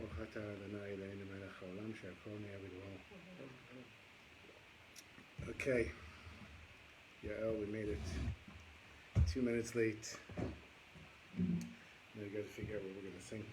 ברוך אתה אדוני אלוהינו מלך העולם שהכל נהיה בדברו. Okay. Yeah, we made it 2 minutes late. Now we got to figure out what we're going to sing.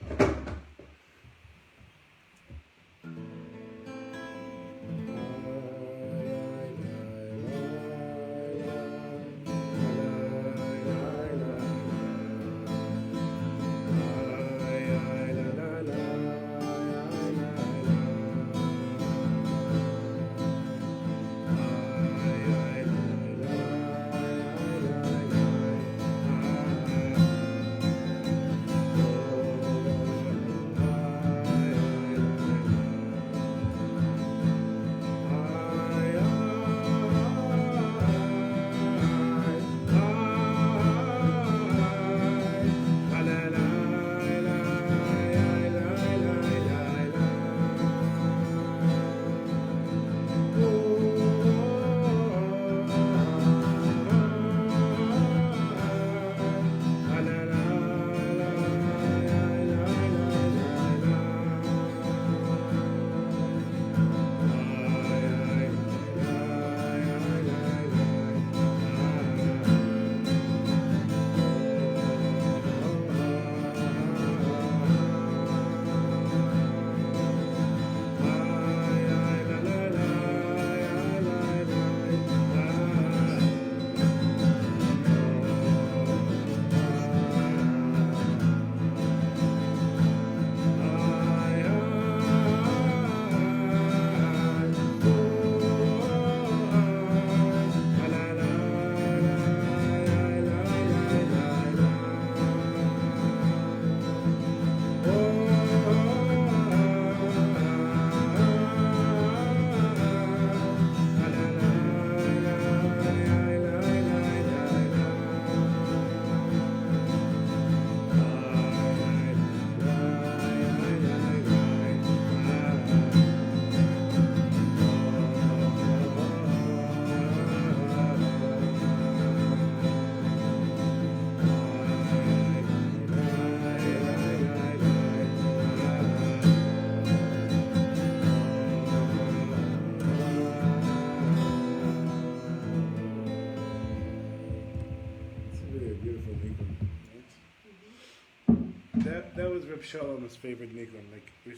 That was Reb Shalom's favorite nigun. Like, we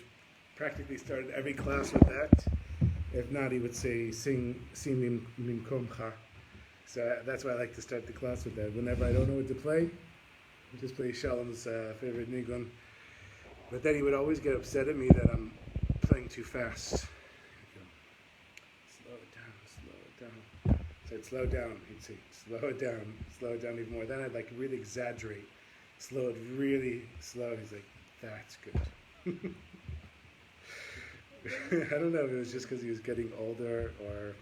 practically started every class with that. If not, he would say, sing Minkomcha. So that's why I like to start the class with that. Whenever I don't know what to play, I just play Shalom's favorite nigun. But then he would always get upset at me that I'm playing too fast. He'd go, slow it down. So I'd slow down. He'd say, slow it down even more. Then I'd like really exaggerate. Slow it really slow. He's like, that's good. I don't know if it was just because he was getting older or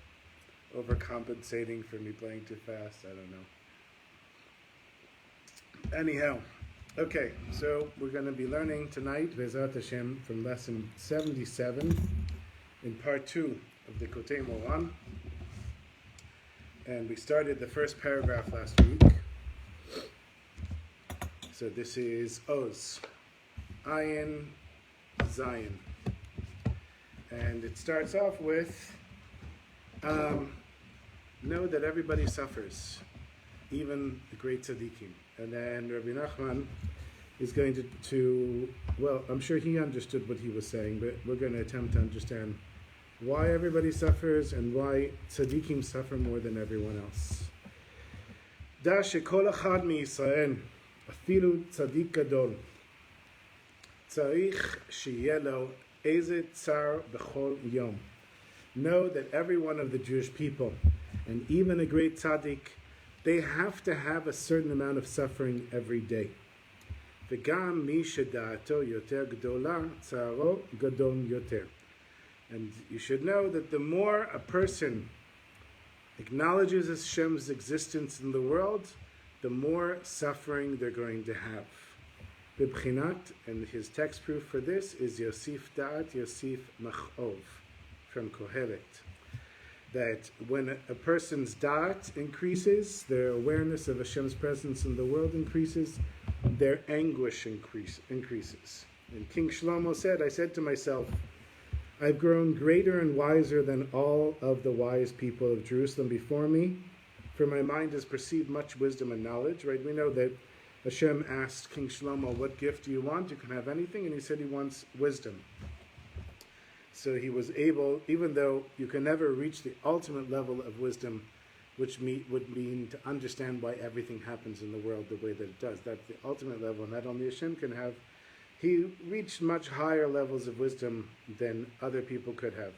overcompensating for me playing too fast. I don't know. Anyhow, okay, so we're going to be learning tonight, Bezrat Hashem, from lesson 77 in part 2 of the Likutey Moharan. And we started the first paragraph last week. So this is Oz, Ayin, Zion. And it starts off with, know that everybody suffers, even the great tzadikim. And then Rabbi Nachman is going to, well, I'm sure he understood what he was saying, but we're going to attempt to understand why everybody suffers and why tzadikim suffer more than everyone else. Da shekol echad miYisrael, afilu tzadik gadol, tzarich sheyeh lo eze tsar b'chol yom. Know that every one of the Jewish people, and even a great tzaddik, they have to have a certain amount of suffering every day. V'gam mi sheda'ato yoter gdola, tzaro gadol yoter. And you should know that the more a person acknowledges Hashem's existence in the world, the more suffering they're going to have. Bibchinat, and his text proof for this is Yosif Da'at, Yosif Machov, from Kohelet. That when a person's Da'at increases, their awareness of Hashem's presence in the world increases, their anguish increases. And King Shlomo said, I said to myself, I've grown greater and wiser than all of the wise people of Jerusalem before me, for my mind has perceived much wisdom and knowledge. Right? We know that Hashem asked King Shlomo, what gift do you want? You can have anything. And he said he wants wisdom. So he was able, even though you can never reach the ultimate level of wisdom, which would mean to understand why everything happens in the world the way that it does. That's the ultimate level, and that only Hashem can have. He reached much higher levels of wisdom than other people could have.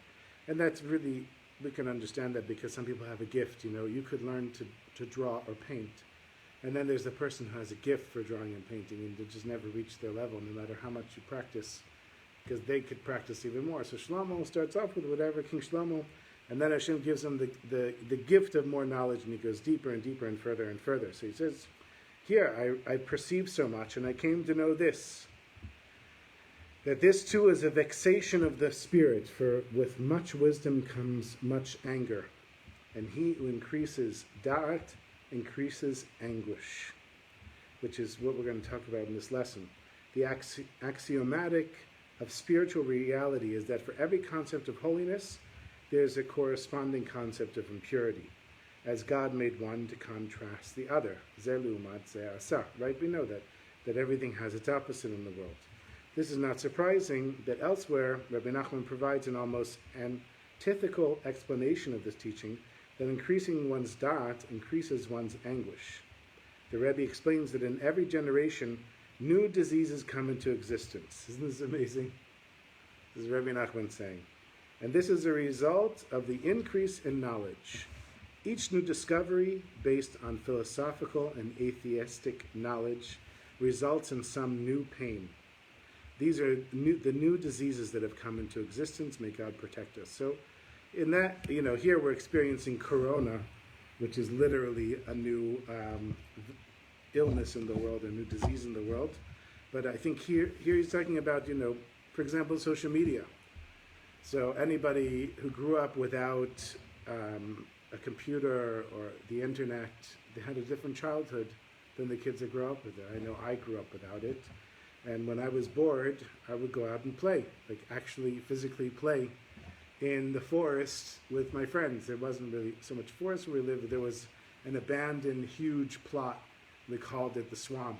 And that's really, we can understand that because some people have a gift. You could learn to draw or paint. And then there's the person who has a gift for drawing and painting, and they just never reach their level, no matter how much you practice, because they could practice even more. So Shlomo starts off with whatever, King Shlomo, and then Hashem gives him the gift of more knowledge, and he goes deeper and deeper and further and further. So he says, here, I perceive so much, and I came to know this, that this too is a vexation of the spirit, for with much wisdom comes much anger, and he who increases da'at increases anguish, which is what we're going to talk about in this lesson. The axiomatic of spiritual reality is that for every concept of holiness, there's a corresponding concept of impurity, as God made one to contrast the other. Right? We know that everything has its opposite in the world. This is not surprising that elsewhere, Rabbi Nachman provides an almost antithetical explanation of this teaching, that increasing one's da'at increases one's anguish. The Rebbe explains that in every generation, new diseases come into existence. Isn't this amazing? This is Rabbi Nachman saying. And this is a result of the increase in knowledge. Each new discovery, based on philosophical and atheistic knowledge, results in some new pain. These are the new diseases that have come into existence. May God protect us. So in that, here we're experiencing corona, which is literally a new illness in the world, a new disease in the world. But I think here he's talking about, for example, social media. So anybody who grew up without a computer or the internet, they had a different childhood than the kids that grow up with it. I know I grew up without it. And when I was bored, I would go out and play, like actually physically play in the forest with my friends. There wasn't really so much forest where we lived, but there was an abandoned huge plot. We called it the swamp,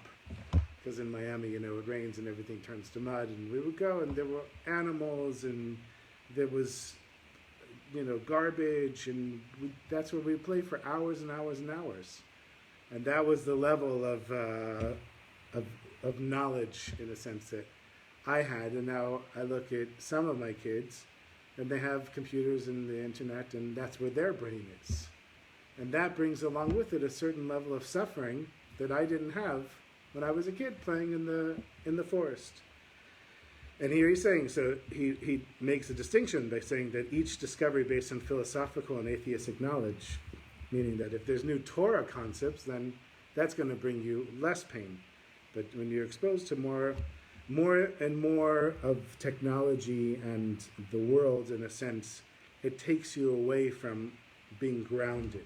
because in Miami, it rains and everything turns to mud. And we would go, and there were animals, and there was, garbage, and that's where we would play for hours and hours and hours. And that was the level of knowledge, in a sense, that I had. And now I look at some of my kids, and they have computers and the internet, and that's where their brain is. And that brings along with it a certain level of suffering that I didn't have when I was a kid playing in the forest. And here he's saying, so he makes a distinction by saying that each discovery based on philosophical and atheistic knowledge, meaning that if there's new Torah concepts, then that's going to bring you less pain. But when you're exposed to more and more of technology and the world, in a sense, it takes you away from being grounded.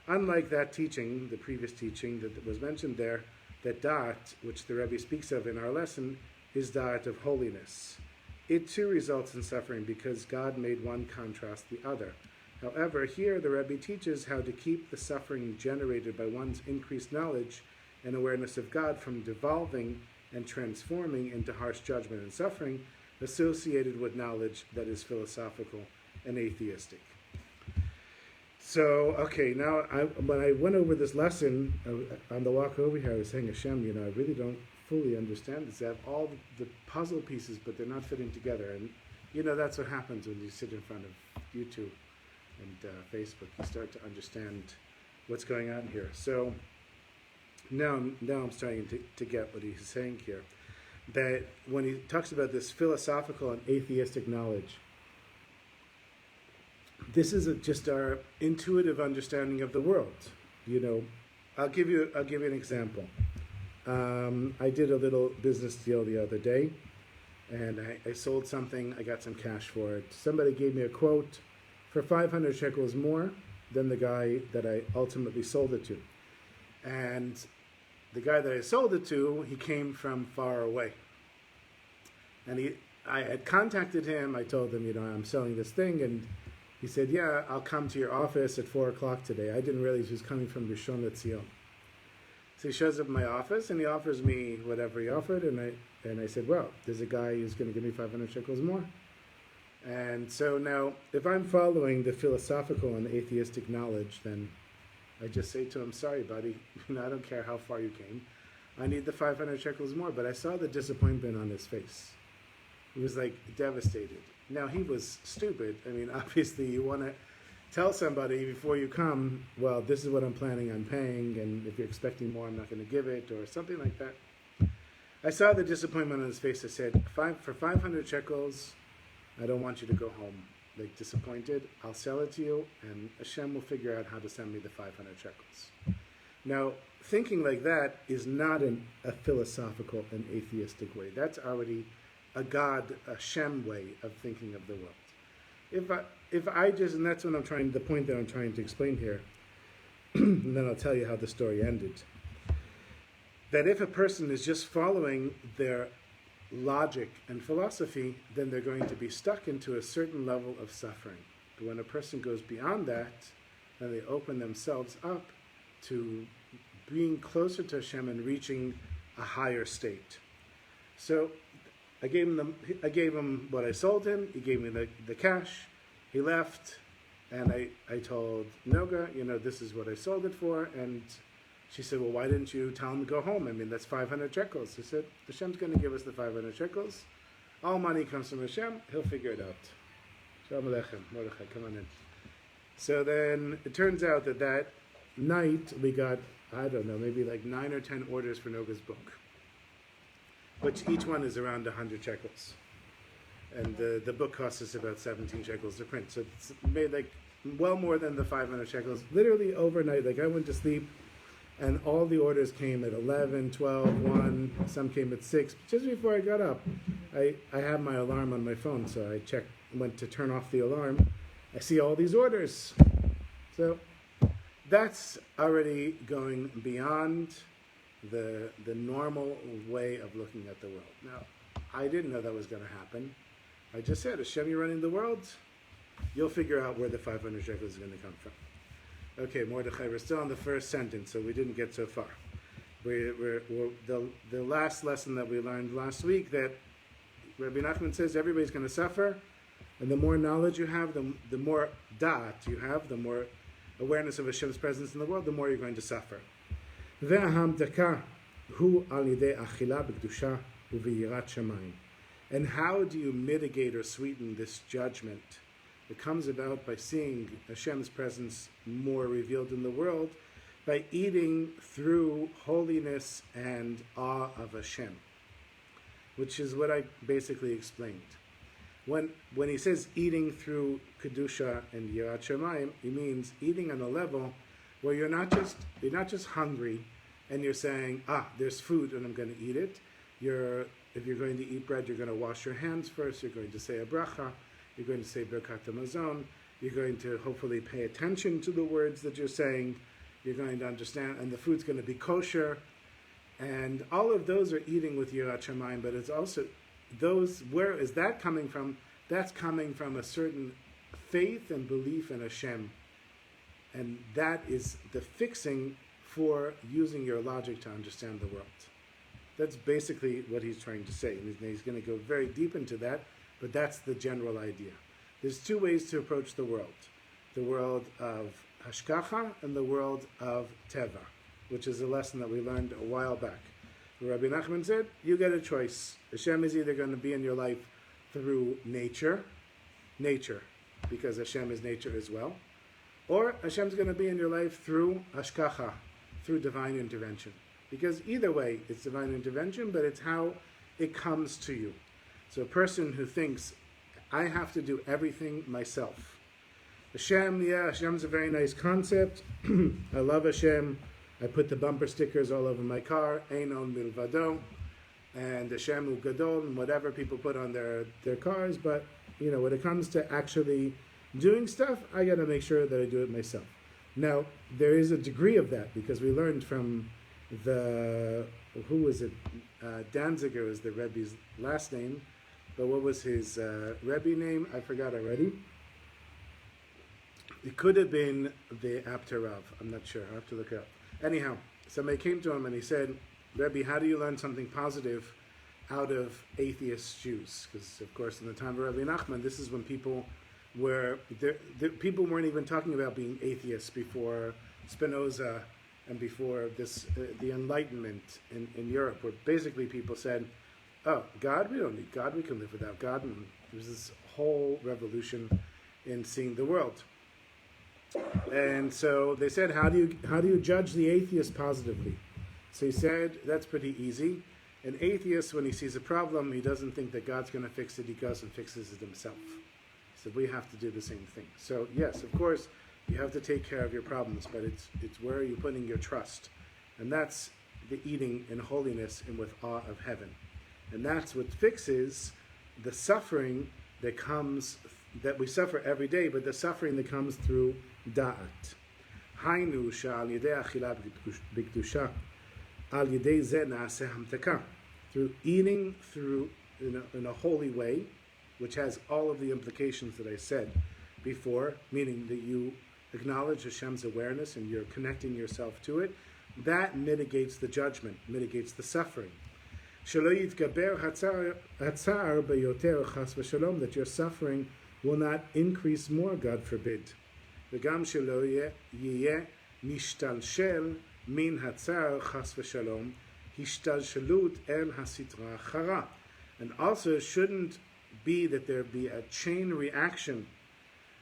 Unlike that teaching, the previous teaching that was mentioned there, that da'at, which the Rebbe speaks of in our lesson, is da'at of holiness. It too results in suffering because God made one contrast the other. However, here the Rebbe teaches how to keep the suffering generated by one's increased knowledge and awareness of God from devolving and transforming into harsh judgment and suffering associated with knowledge that is philosophical and atheistic. So, okay, now when I went over this lesson on the walk over here, I was saying, Hashem, I really don't fully understand this. I have all the puzzle pieces, but they're not fitting together. And, that's what happens when you sit in front of YouTube and Facebook. You start to understand what's going on here. So now I'm starting to get what he's saying here. That when he talks about this philosophical and atheistic knowledge, this is just our intuitive understanding of the world. I'll give you an example. I did a little business deal the other day, and I sold something. I got some cash for it. Somebody gave me a quote for 500 shekels more than the guy that I ultimately sold it to. And the guy that I sold it to, he came from far away. And I had contacted him. I told him, I'm selling this thing, and he said, yeah, I'll come to your office at 4 o'clock today. I didn't realize he was coming from Rishon LeZion. So he shows up in my office, and he offers me whatever he offered, and I said, well, there's a guy who's going to give me 500 shekels more. And so now, if I'm following the philosophical and atheistic knowledge, then I just say to him, sorry, buddy, I don't care how far you came. I need the 500 shekels more. But I saw the disappointment on his face. He was like devastated. Now, he was stupid. I mean, obviously, you want to tell somebody before you come, well, this is what I'm planning on paying, and if you're expecting more, I'm not going to give it, or something like that. I saw the disappointment on his face. I said, for 500 shekels, I don't want you to go home like disappointed. I'll sell it to you, and Hashem will figure out how to send me the 500 shekels. Now, thinking like that is not a philosophical and atheistic way. That's already a God, a Hashem way of thinking of the world. If I just, and that's what the point that I'm trying to explain here, and then I'll tell you how the story ended. That if a person is just following their logic and philosophy, then they're going to be stuck into a certain level of suffering. But when a person goes beyond that, then they open themselves up to being closer to Hashem and reaching a higher state. So I gave him what I sold him. He gave me the cash. He left, and I told Noga, this is what I sold it for. And she said, well, why didn't you tell him to go home? I mean, that's 500 shekels. I said, Hashem's going to give us the 500 shekels. All money comes from Hashem. He'll figure it out. Shalom Aleichem. Mordechai, come on in. So then it turns out that night we got, I don't know, maybe like 9 or 10 orders for Noga's book, which each one is around 100 shekels. And the book costs us about 17 shekels to print. So it's made like well more than the 500 shekels. Literally overnight, like I went to sleep, and all the orders came at 11, 12, 1, some came at 6. Just before I got up, I had my alarm on my phone, so I went to turn off the alarm. I see all these orders. So that's already going beyond the normal way of looking at the world. Now, I didn't know that was going to happen. I just said, Hashem, you're running the world. You'll figure out where the 500 shekels is going to come from. Okay, Mordechai, we're still on the first sentence, so we didn't get so far. We're the last lesson that we learned last week, that Rabbi Nachman says everybody's going to suffer, and the more knowledge you have, the more da'at you have, the more awareness of Hashem's presence in the world, the more you're going to suffer. And how do you mitigate or sweeten this judgment? It comes about by seeing Hashem's presence more revealed in the world, by eating through holiness and awe of Hashem, which is what I basically explained. When he says eating through Kedusha and Yirat Shamayim, he means eating on a level where you're not just hungry and you're saying, there's food and I'm going to eat it. If you're going to eat bread, you're going to wash your hands first, you're going to say a bracha, you're going to say Birkat HaMazon, you're going to hopefully pay attention to the words that you're saying, you're going to understand, and the food's going to be kosher, and all of those are eating with Yirat Shamayim, but it's also where is that coming from? That's coming from a certain faith and belief in Hashem, and that is the fixing for using your logic to understand the world. That's basically what he's trying to say, and he's going to go very deep into that, but that's the general idea. There's two ways to approach the world of Hashkacha and the world of Teva, which is a lesson that we learned a while back. Rabbi Nachman said, you get a choice. Hashem is either going to be in your life through nature, because Hashem is nature as well, or Hashem's going to be in your life through Hashkacha, through divine intervention. Because either way, it's divine intervention, but it's how it comes to you. So a person who thinks, I have to do everything myself. Hashem's a very nice concept. I love Hashem. I put the bumper stickers all over my car, Einon Milvado, and Hashem U Gadol, and whatever people put on their cars. But, when it comes to actually doing stuff, I got to make sure that I do it myself. Now, there is a degree of that, because we learned from Danziger is the Rebbe's last name. but what was his Rebbe name? I forgot already. It could have been the Apter Rav. I'm not sure. I have to look it up. Anyhow, somebody came to him and he said, Rebbe, how do you learn something positive out of atheist Jews? Because, of course, in the time of Rabbi Nachman, this is when people were... people weren't even talking about being atheists before Spinoza and before this the Enlightenment in Europe, where basically people said, oh, God, we don't need God. We can live without God. And there was this whole revolution in seeing the world. And so they said, how do you judge the atheist positively? So he said, that's pretty easy. An atheist, when he sees a problem, he doesn't think that God's going to fix it. He goes and fixes it himself. He said, we have to do the same thing. So yes, of course, you have to take care of your problems, but it's where are you putting your trust? And that's the eating in holiness and with awe of heaven. And that's what fixes the suffering that comes, that we suffer every day, but the suffering that comes through da'at. Hainu sha'al yedei achila b'kedusha, al yedei zeh na'aseh hamtaka. Through eating in a holy way, which has all of the implications that I said before, meaning that you acknowledge Hashem's awareness and you're connecting yourself to it, that mitigates the judgment, mitigates the suffering. That your suffering will not increase more, God forbid. וגם שלא יהיה משתלשל מן הצער חס ושלום השתלשלות אל הסטרה החרה. And also it shouldn't be that there be a chain reaction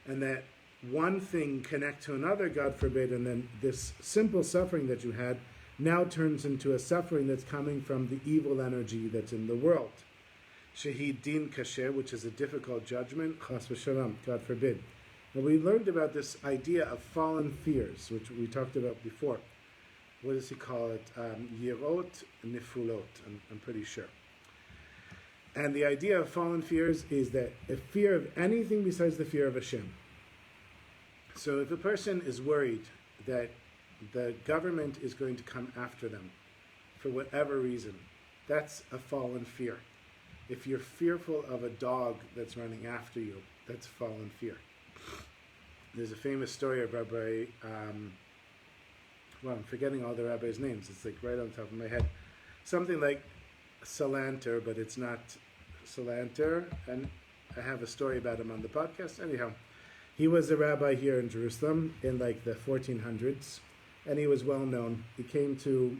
and that one thing connect to another, God forbid, and then this simple suffering that you had now turns into a suffering that's coming from the evil energy that's in the world. Shahid din kasher, which is a difficult judgment, chas v'shalom, God forbid. Now we learned about this idea of fallen fears, which we talked about before. What does he call it? Yirot nifulot, I'm pretty sure. And the idea of fallen fears is that a fear of anything besides the fear of Hashem. So if a person is worried that the government is going to come after them for whatever reason, that's a fallen fear. If you're fearful of a dog that's running after you, that's fallen fear. There's a famous story of Rabbi, I'm forgetting all the rabbis' names. It's like right on top of my head. Something like Salanter, but it's not Salanter. And I have a story about him on the podcast. Anyhow, he was a rabbi here in Jerusalem in like the 1400s. And he was well known. He came to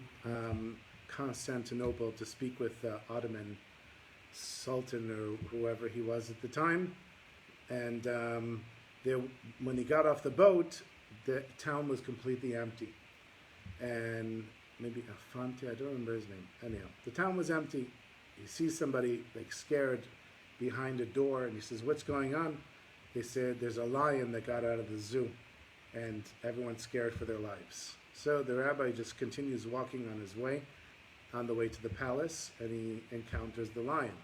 Constantinople to speak with the Ottoman Sultan or whoever he was at the time. And when he got off the boat, the town was completely empty. And maybe Afanti, I don't remember his name. Anyhow, the town was empty. He sees somebody like scared behind a door, and he says, "What's going on?" They said, "There's a lion that got out of the zoo." And everyone's scared for their lives. So the rabbi just continues walking on the way to the palace, and he encounters the lion.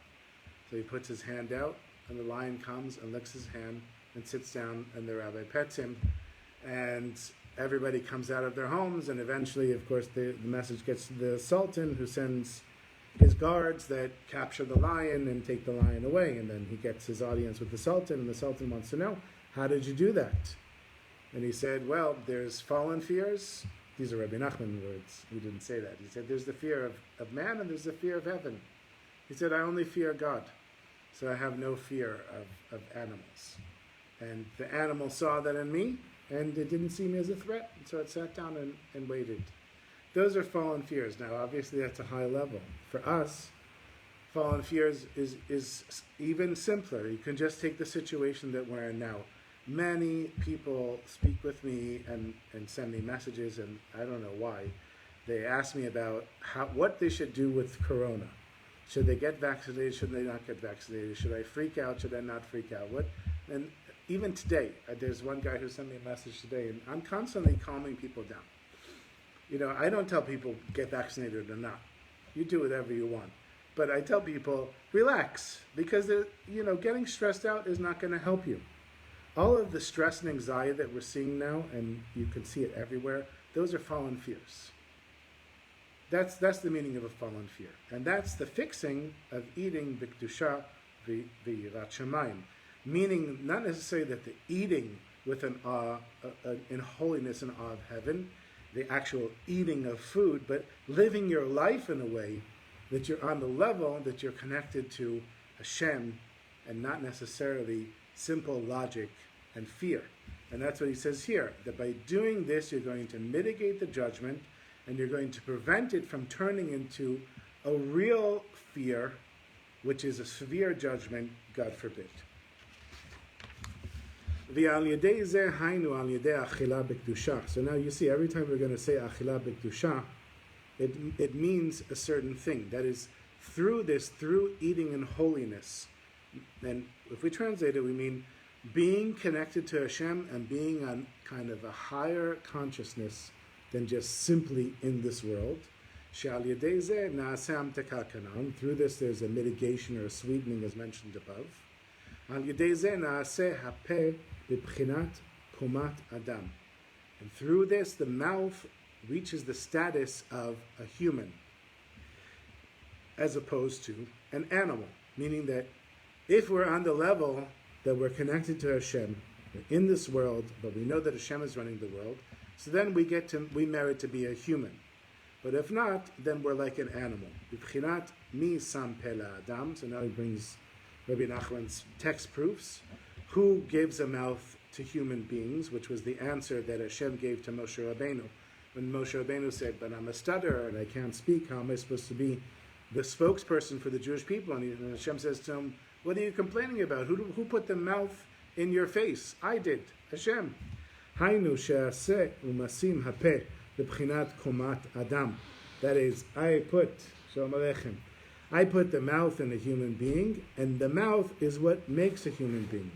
So he puts his hand out, and the lion comes and licks his hand and sits down, and the rabbi pets him. And everybody comes out of their homes, and eventually, of course, the message gets to the Sultan, who sends his guards that capture the lion and take the lion away. And then he gets his audience with the Sultan, and the Sultan wants to know, how did you do that? And he said, well, there's fallen fears. These are Rabbi Nachman words. He didn't say that. He said, there's the fear of man and there's the fear of heaven. He said, I only fear God. So I have no fear of animals. And the animal saw that in me, and it didn't see me as a threat. So it sat down and waited. Those are fallen fears. Now, obviously, that's a high level. For us, fallen fears is even simpler. You can just take the situation that we're in now. Many people speak with me and send me messages, and I don't know why. They ask me about what they should do with corona. Should they get vaccinated? Should they not get vaccinated? Should I freak out? Should I not freak out? And even today, there's one guy who sent me a message today, and I'm constantly calming people down. You know, I don't tell people get vaccinated or not. You do whatever you want. But I tell people, relax, because getting stressed out is not going to help you. All of the stress and anxiety that we're seeing now, and you can see it everywhere, those are fallen fears. That's the meaning of a fallen fear. And that's the fixing of eating b'kedusha v'yirat shamayim, meaning not necessarily that the eating with an awe, in holiness and awe of heaven, the actual eating of food, but living your life in a way that you're on the level that you're connected to Hashem and not necessarily simple logic and fear. And that's what he says here, that by doing this, you're going to mitigate the judgment and you're going to prevent it from turning into a real fear, which is a severe judgment, God forbid. So now you see, every time we're going to say achila b'kedusha, it means a certain thing. That is, through this, through eating in holiness. And if we translate it, we mean being connected to Hashem and being on kind of a higher consciousness than just simply in this world. Through this, there's a mitigation or a sweetening, as mentioned above. And through this, the mouth reaches the status of a human, as opposed to an animal. Meaning that if we're on the level that we're connected to Hashem, we're in this world, but we know that Hashem is running the world, so then we merit to be a human. But if not, then we're like an animal. So now he brings Rabbi Nachman's text proofs. Who gives a mouth to human beings, which was the answer that Hashem gave to Moshe Rabbeinu. When Moshe Rabbeinu said, but I'm a stutterer and I can't speak, how am I supposed to be the spokesperson for the Jewish people? And Hashem says to him, what are you complaining about? Who put the mouth in your face? I did, Hashem. Hainu she'aseh umasim hapeh b'bchinat komat adam. That is, I put the mouth in a human being, and the mouth is what makes a human being.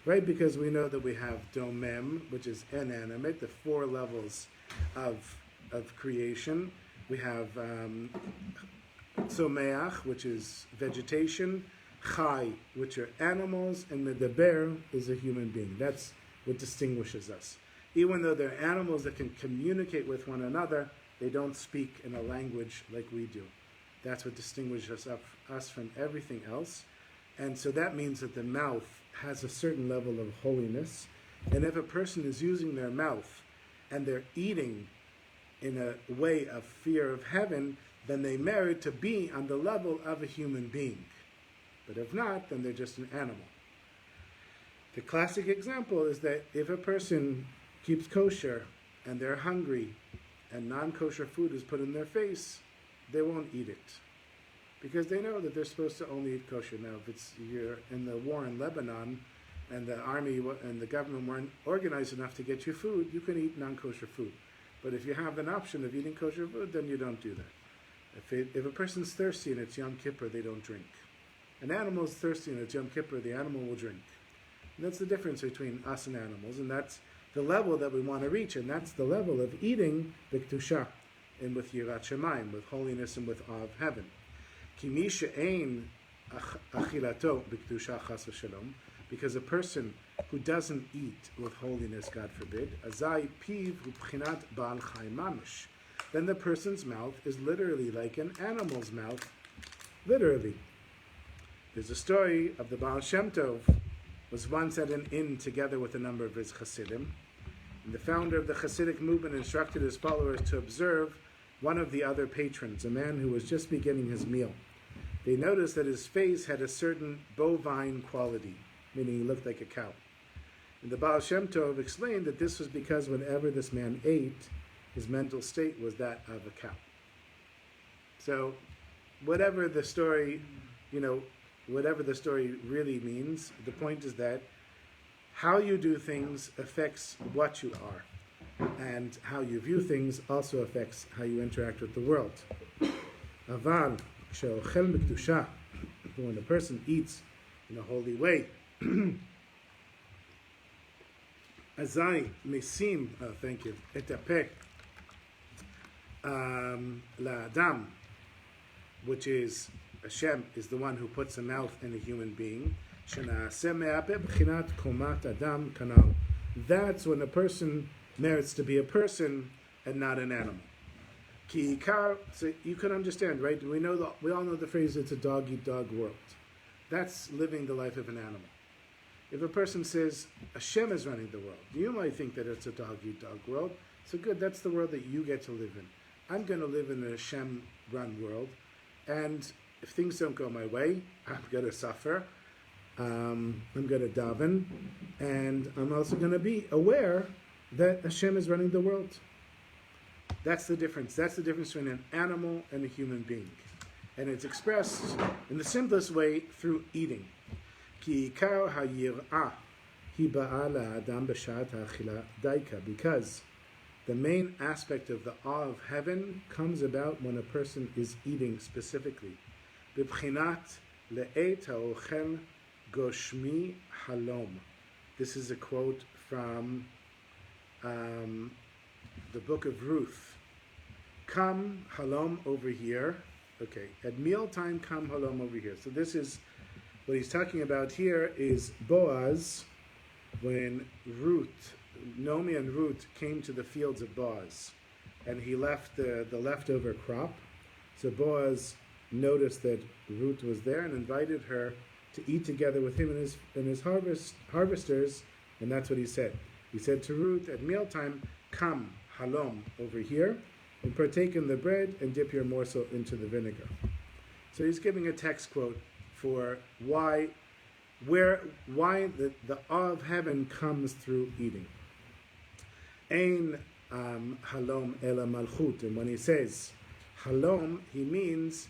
Right? Because we know that we have domem, which is inanimate, the 4 levels of creation. We have tzomeach, which is vegetation, chai, which are animals, and medaber is a human being. That's what distinguishes us. Even though they're animals that can communicate with one another, they don't speak in a language like we do. That's what distinguishes us from everything else. And so that means that the mouth has a certain level of holiness. And if a person is using their mouth and they're eating in a way of fear of heaven, then they merit to be on the level of a human being. But if not, then they're just an animal. The classic example is that if a person keeps kosher and they're hungry and non-kosher food is put in their face, they won't eat it. Because they know that they're supposed to only eat kosher. Now, if you're in the war in Lebanon and the army and the government weren't organized enough to get you food, you can eat non-kosher food. But if you have an option of eating kosher food, then you don't do that. If a person's thirsty and it's Yom Kippur, they don't drink. An animal is thirsty and it's Yom Kippur, the animal will drink. And that's the difference between us and animals, and that's the level that we want to reach, and that's the level of eating b'kedusha, and with yirat shamayim, with holiness and with awe of heaven. Because a person who doesn't eat with holiness, God forbid, then the person's mouth is literally like an animal's mouth. Literally. There's a story of the Baal Shem Tov was once at an inn together with a number of his Hasidim. And the founder of the Hasidic movement instructed his followers to observe one of the other patrons, a man who was just beginning his meal. They noticed that his face had a certain bovine quality, meaning he looked like a cow. And the Baal Shem Tov explained that this was because whenever this man ate, his mental state was that of a cow. So, whatever the story really means, the point is that how you do things affects what you are. And how you view things also affects how you interact with the world. Aval, when a person eats in a holy way, azai mesim, thank you, etapeh la'adam, which is Hashem is the one who puts a mouth in a human being. That's when a person merits to be a person and not an animal. So you can understand, right? We all know the phrase, it's a dog-eat-dog world. that's living the life of an animal. If a person says, Hashem is running the world, you might think that it's a dog-eat-dog world. So good, that's the world that you get to live in. I'm going to live in a Hashem-run world, and if things don't go my way, I'm going to suffer, I'm going to daven, and I'm also going to be aware that Hashem is running the world. That's the difference. That's the difference between an animal and a human being. And it's expressed in the simplest way through eating. Because the main aspect of the awe of heaven comes about when a person is eating specifically. Goshmi halom. This is a quote from the book of Ruth. Come halom over here. Okay, at mealtime, come halom over here. So this is what he's talking about here is Boaz, when Naomi and Ruth came to the fields of Boaz, and he left the leftover crop. So Boaz noticed that Ruth was there and invited her to eat together with him and his harvesters, and that's what he said. He said to Ruth at mealtime, come halom over here, and partake in the bread and dip your morsel into the vinegar. So he's giving a text quote for why the awe of heaven comes through eating. Ein halom ela malchut. And when he says halom, he means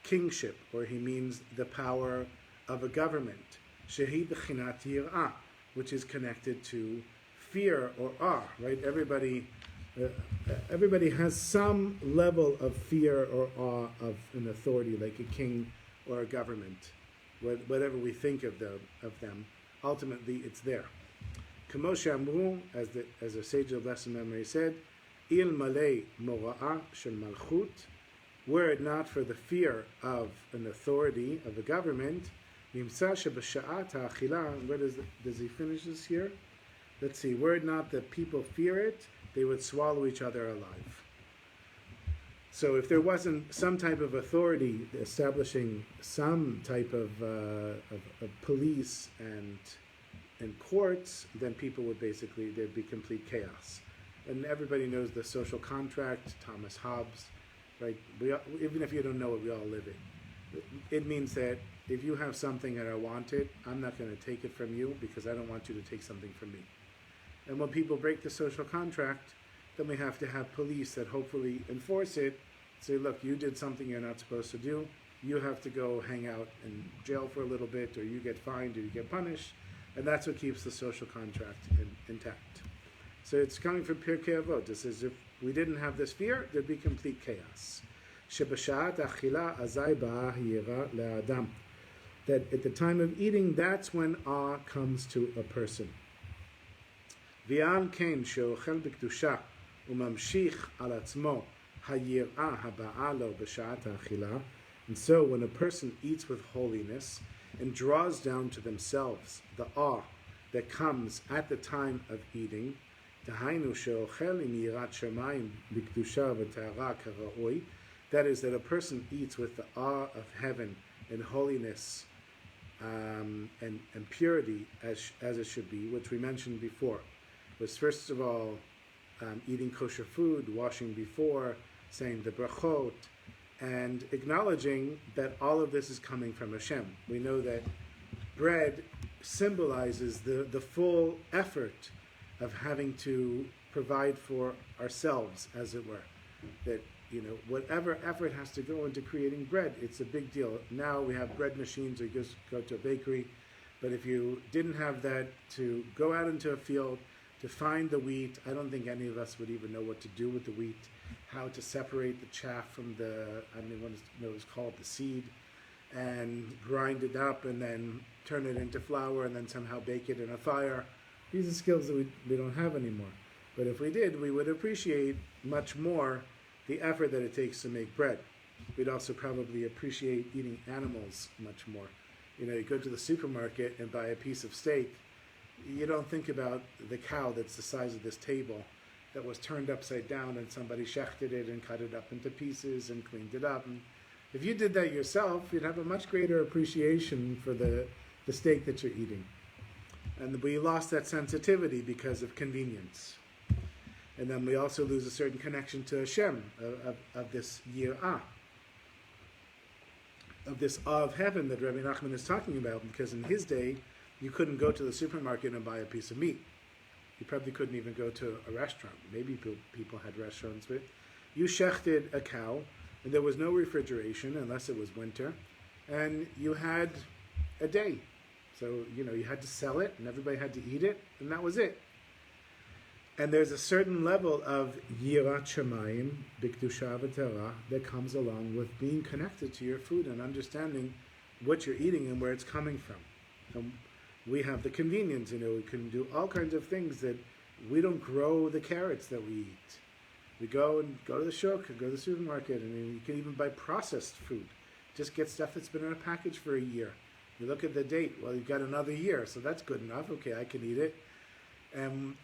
kingship, or he means the power of a government. Shehi b'chinat yirah, which is connected to fear or awe, right? Everybody has some level of fear or awe of an authority, like a king or a government. Whatever we think of them, ultimately it's there. K'moshe amru, as a sage of lesson memory said, il malei mora'ah shel malchut, were it not for the fear of an authority, of a government, nimsa shebasha'at ha'achila, where does he finish this here? Let's see, were it not that people fear it, they would swallow each other alive. So if there wasn't some type of authority establishing some type of police and courts, then people would there'd be complete chaos. And everybody knows the social contract, Thomas Hobbes, right? Even if you don't know it, we all live it. It means that if you have something and I want it, I'm not going to take it from you because I don't want you to take something from me. And when people break the social contract, then we have to have police that hopefully enforce it, say, look, you did something you're not supposed to do, you have to go hang out in jail for a little bit, or you get fined, or you get punished, and that's what keeps the social contract intact. So it's coming from Pirkei Avot. It says if we didn't have this fear, there'd be complete chaos. Shebashat achila azai ba'ah yira le'adam. That at the time of eating, that's when awe comes to a person. V'al ken she'ochel b'kedusha u'mamshich al atzmo hayirah haba'a lo b'shat ha'achila. And so when a person eats with holiness and draws down to themselves the awe that comes at the time of eating, dahainu she'ochel im yirat shamayim b'kedusha v'ta'ara k'ra'oi, that is, that a person eats with the awe of heaven and holiness and purity as it should be, which we mentioned before, was first of all eating kosher food, washing before, saying the brachot, and acknowledging that all of this is coming from Hashem. We know that bread symbolizes the full effort of having to provide for ourselves, as it were. That, whatever effort has to go into creating bread, it's a big deal. Now we have bread machines, or you just go to a bakery. But if you didn't have that, to go out into a field, to find the wheat, I don't think any of us would even know what to do with the wheat, how to separate the chaff from what is called the seed, and grind it up, and then turn it into flour, and then somehow bake it in a fire. These are skills that we don't have anymore. But if we did, we would appreciate much more the effort that it takes to make bread. We'd also probably appreciate eating animals much more. You go to the supermarket and buy a piece of steak, you don't think about the cow that's the size of this table that was turned upside down and somebody shechted it and cut it up into pieces and cleaned it up. And If you did that yourself, you'd have a much greater appreciation for the steak that you're eating. And we lost that sensitivity because of convenience. And then we also lose a certain connection to Hashem, of this yirah, of this awe of heaven that Rabbi Nachman is talking about, because in his day, you couldn't go to the supermarket and buy a piece of meat. You probably couldn't even go to a restaurant. Maybe people had restaurants, but you shechted a cow, and there was no refrigeration unless it was winter, and you had a day. So, you had to sell it, and everybody had to eat it, and that was it. And there's a certain level of yirat shamayim, b'kedusha v'tera, that comes along with being connected to your food and understanding what you're eating and where it's coming from. And we have the convenience, we can do all kinds of things that we don't grow the carrots that we eat. We go to the shuk, go to the supermarket, and you can even buy processed food. Just get stuff that's been in a package for a year. You look at the date, well, you've got another year, so that's good enough. Okay, I can eat it. And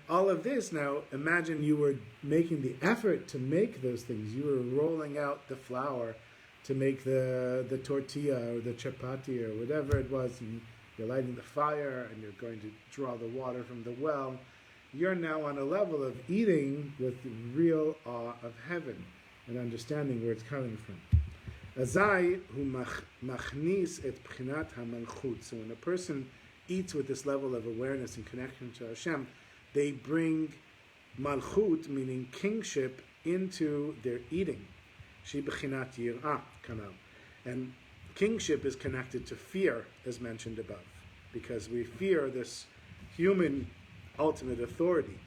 all of this, now, imagine you were making the effort to make those things. You were rolling out the flour to make the tortilla or the chapati or whatever it was, and you're lighting the fire, and you're going to draw the water from the well. You're now on a level of eating with real awe of heaven and understanding where it's coming from. Azai hu machnis et b'chinat hamalchut. So when a person eats with this level of awareness and connection to Hashem, they bring malchut, meaning kingship, into their eating. She b'chinat yirah kanal. And kingship is connected to fear, as mentioned above, because we fear this human ultimate authority.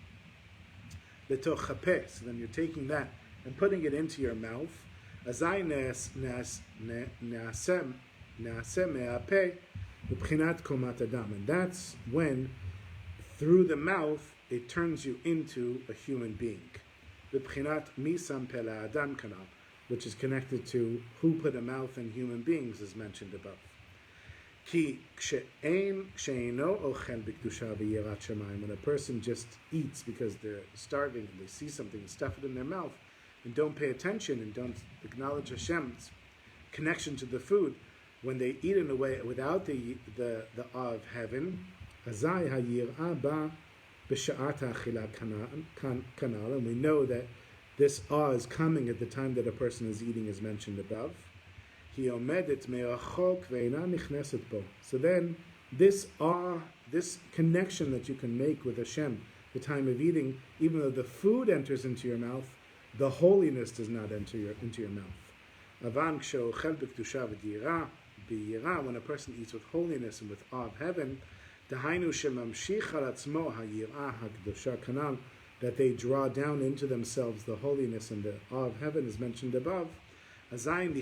L'toch chapeh. So then you're taking that and putting it into your mouth. Azai ne'asem me'apeh b'chinat komat adam. And that's when, through the mouth, it turns you into a human being. B'chinat misam pela adam kanal, which is connected to who put a mouth in human beings, as mentioned above. Ki she'eino ochel b'kedusha v'yirat shamayim. When a person just eats because they're starving and they see something and stuff it in their mouth and don't pay attention and don't acknowledge Hashem's connection to the food, when they eat in a way without the awe of heaven, azai ha'yirah ba b'sha'at ha'achila kanal, and we know that this awe is coming at the time that a person is eating, as mentioned above. So then, this awe, this connection that you can make with Hashem, the time of eating, even though the food enters into your mouth, the holiness does not enter into your mouth. When a person eats with holiness and with awe of heaven, that they draw down into themselves the holiness and the awe of heaven, as mentioned above. Then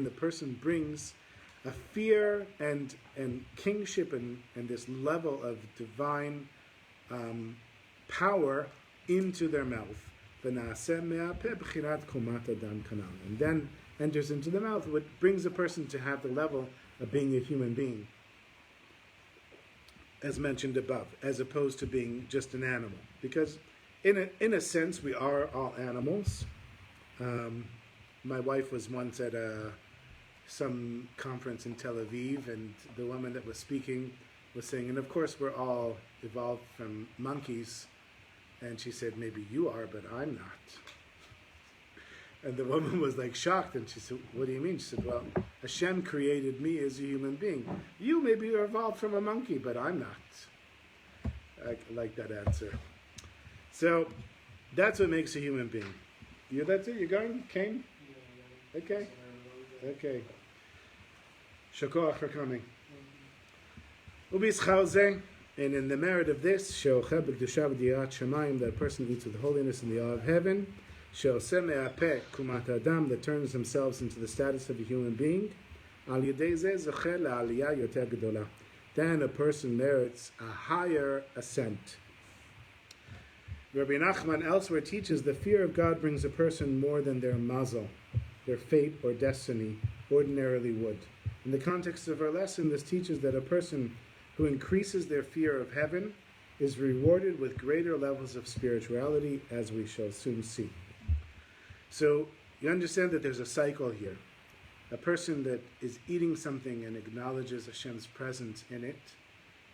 the person brings a fear and kingship and this level of divine power into their mouth. And then enters into the mouth, which brings a person to have the level of being a human being, as mentioned above, as opposed to being just an animal. Because in a sense, we are all animals. My wife was once at some conference in Tel Aviv, and the woman that was speaking was saying, and of course we're all evolved from monkeys. And she said, maybe you are, but I'm not. And the woman was like shocked, and she said, what do you mean? She said, well, Hashem created me as a human being. You maybe are evolved from a monkey, but I'm not. I like that answer. So that's what makes a human being. That's it? You're going? Came? Okay. Okay. Shakoach for coming. And in the merit of this, that person eats with holiness in the awe of heaven, that turns themselves into the status of a human being, then a person merits a higher ascent. Rabbi Nachman elsewhere teaches the fear of God brings a person more than their mazel, their fate or destiny, ordinarily would. In the context of our lesson, this teaches that a person who increases their fear of heaven is rewarded with greater levels of spirituality, as we shall soon see. So you understand that there's a cycle here. A person that is eating something and acknowledges Hashem's presence in it,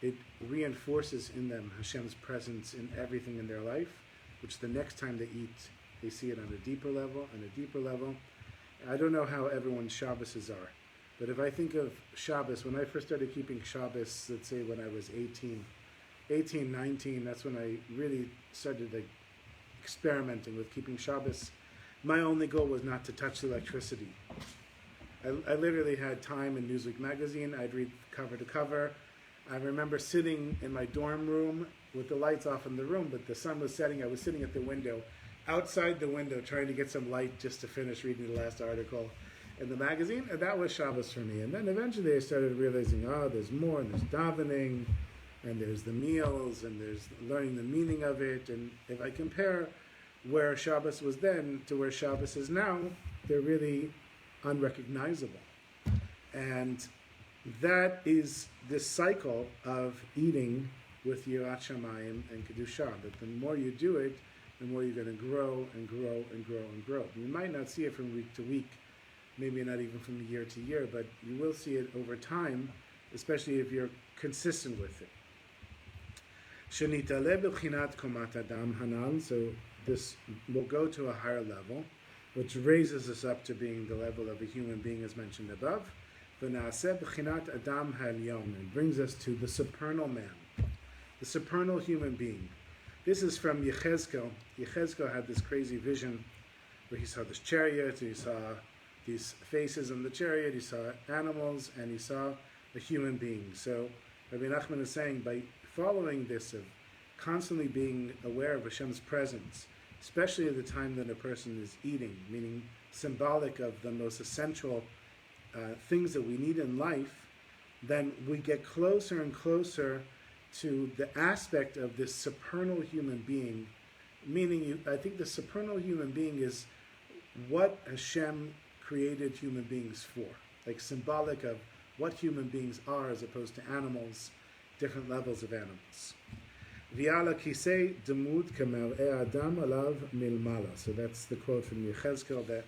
it reinforces in them Hashem's presence in everything in their life, which the next time they eat, they see it on a deeper level, I don't know how everyone's Shabbases are, but if I think of Shabbos, when I first started keeping Shabbos, let's say when I was 18, 19, that's when I really started experimenting with keeping Shabbos. My only goal was not to touch the electricity. I literally had time in Newsweek magazine. I'd read cover to cover. I remember sitting in my dorm room with the lights off in the room, but the sun was setting. I was sitting at the window, outside the window, trying to get some light just to finish reading the last article in the magazine, and that was Shabbos for me. And then eventually I started realizing, there's more, and there's davening, and there's the meals, and there's learning the meaning of it. And if I compare where Shabbos was then to where Shabbos is now, they're really unrecognizable. And that is this cycle of eating with Yirat Shamayim and Kedusha, that the more you do it, the more you're going to grow and grow and grow and grow. You might not see it from week to week, maybe not even from year to year, but you will see it over time, especially if you're consistent with it. Shenitale b'bchinat komat adam hanan, so this will go to a higher level, which raises us up to being the level of a human being as mentioned above. V'naaseh b'chinat adam ha'elyon, and brings us to the supernal man, the supernal human being. This is from Yechezkel. Yechezkel had this crazy vision where he saw this chariot, he saw these faces on the chariot, he saw animals, and he saw a human being. So Rabbi Nachman is saying, by following this of constantly being aware of Hashem's presence, especially at the time that a person is eating, meaning symbolic of the most essential things that we need in life, then we get closer and closer to the aspect of this supernal human being, meaning I think the supernal human being is what Hashem created human beings for, like symbolic of what human beings are as opposed to animals, different levels of animals. V'ala kisei demut kamer'e adam alav milmala. So that's the quote from Yechezkel, that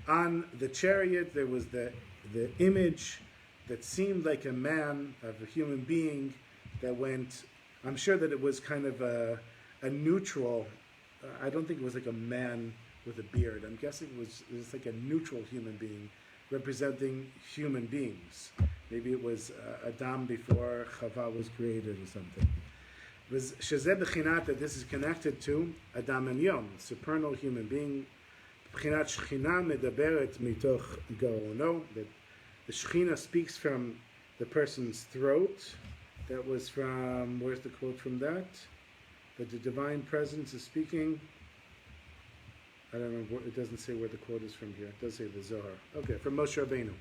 on the chariot there was the image that seemed like a man, of a human being, that went, I'm sure that it was kind of a neutral, I don't think it was like a man with a beard. I'm guessing it was like a neutral human being representing human beings. Maybe it was Adam before Chava was created or something. Shezeh b'chinat, that this is connected to Adam and Yom, supernal human being. B'chinat Shechina medaberet mitoch garono, that the Shechina speaks from the person's throat. That was from, where's the quote from that? That the divine presence is speaking. I don't remember, it doesn't say where the quote is from here. It does say the Zohar. Okay, from Moshe Rabbeinu.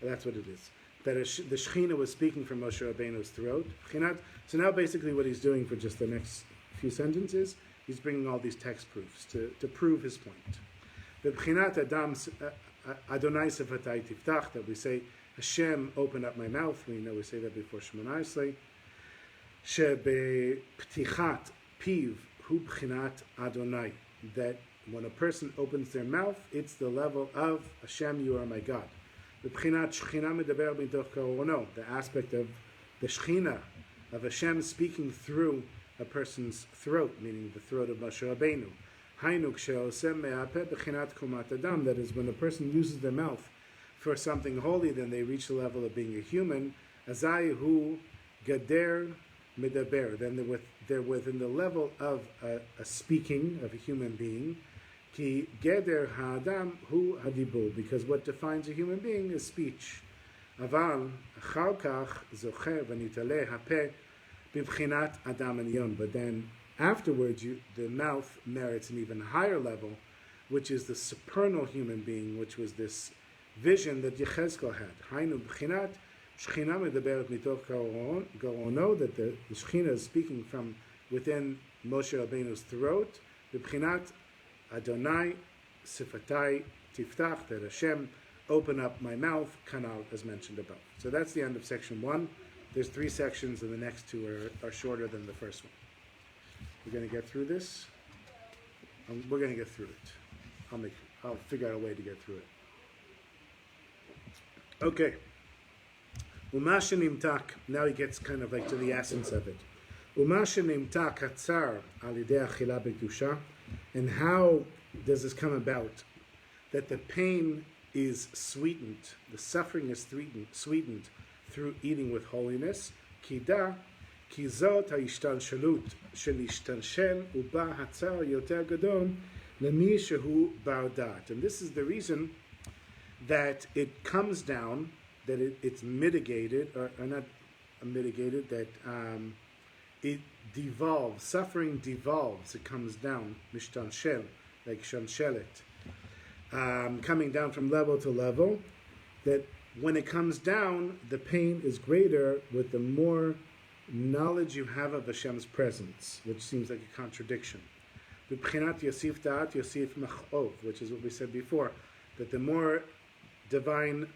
That's what it is. That the Shechina was speaking from Moshe Rabbeinu's throat. So now basically what he's doing for just the next few sentences, he's bringing all these text proofs to prove his point. The B'chinat Adam Adonai Sefatai Tiftach, that we say, Hashem, open up my mouth. We know we say that before Shemona Esrei. Shebe Ptichat Piv Hu B'chinat Adonai, that when a person opens their mouth, it's the level of Hashem, you are my God. The B'chinat Shechina Medaber B'toch Karono, the aspect of the Shechina, of Hashem speaking through a person's throat, meaning the throat of Moshe Rabbeinu. Hainu Kshe'osem Me'apeh B'chinat Komat Adam, that is, when a person uses their mouth for something holy, then they reach the level of being a human. Azai Hu Gader Medaber, then they're within the level of a speaking, of a human being. Ki Geder Ha'adam Hu Hadibur, because what defines a human being is speech. Aval Achar Kach Zocher V'nitaleh Hapeh B'bchinat Adam Elyon, but then afterwards the mouth merits an even higher level, which is the supernal human being, which was this vision that Yechezkel had. Hainu B'chinat Shechina Medaberet Mitoch Garono, that the Shechina is speaking from within Moshe Rabbeinu's throat. B'chinat Adonai Sifatai Tiftach, that Hashem, open up my mouth, kanal, as mentioned above. So that's the end of section 1. There's 3 sections, and the next 2 are shorter than the first one. We're going to get through this. We're going to get through it. I'll figure out a way to get through it. Okay. Umasha nimtak. Now he gets kind of like to the essence of it. Umasha nimtak hatzar al yidei achila b'kedusha. And how does this come about? That the pain is sweetened, the suffering is sweetened through eating with holiness. Kida, kizot ha'ishtanshelut shelishtanshel uba hatzar yoter gadol lemi shehu bar dat. And this is the reason that it comes down, that it's mitigated, or not mitigated, that it devolves, suffering devolves, it comes down, mishtanshel, like shanshelet, coming down from level to level, that when it comes down, the pain is greater with the more knowledge you have of Hashem's presence, which seems like a contradiction. B'bchinat yosif da'at yosif mach'ov, which is what we said before, that the more divine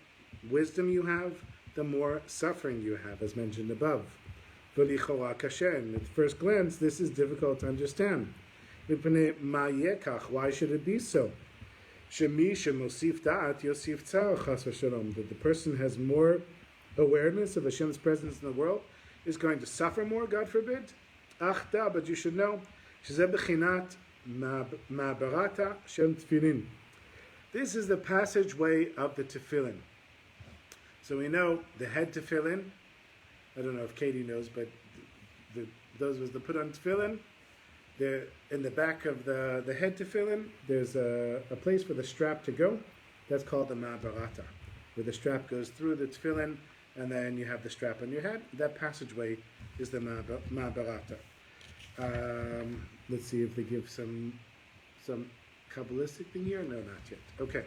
wisdom you have, the more suffering you have, as mentioned above. At first glance, this is difficult to understand. Why should it be so? That the person has more awareness of Hashem's presence in the world is going to suffer more, God forbid. But you should know, Maverata Tifilin. This is the passageway of the Tifilin. So we know the head Tifilin. I don't know if Katie knows, but those was the put on Tifilin. There, in the back of the head Tifilin, there's a place for the strap to go. That's called the Maverata, where the strap goes through the Tifilin, and then you have the strap on your head. That passageway is the Maverata. Let's see if they give some Kabbalistic thing here. No, not yet. Okay.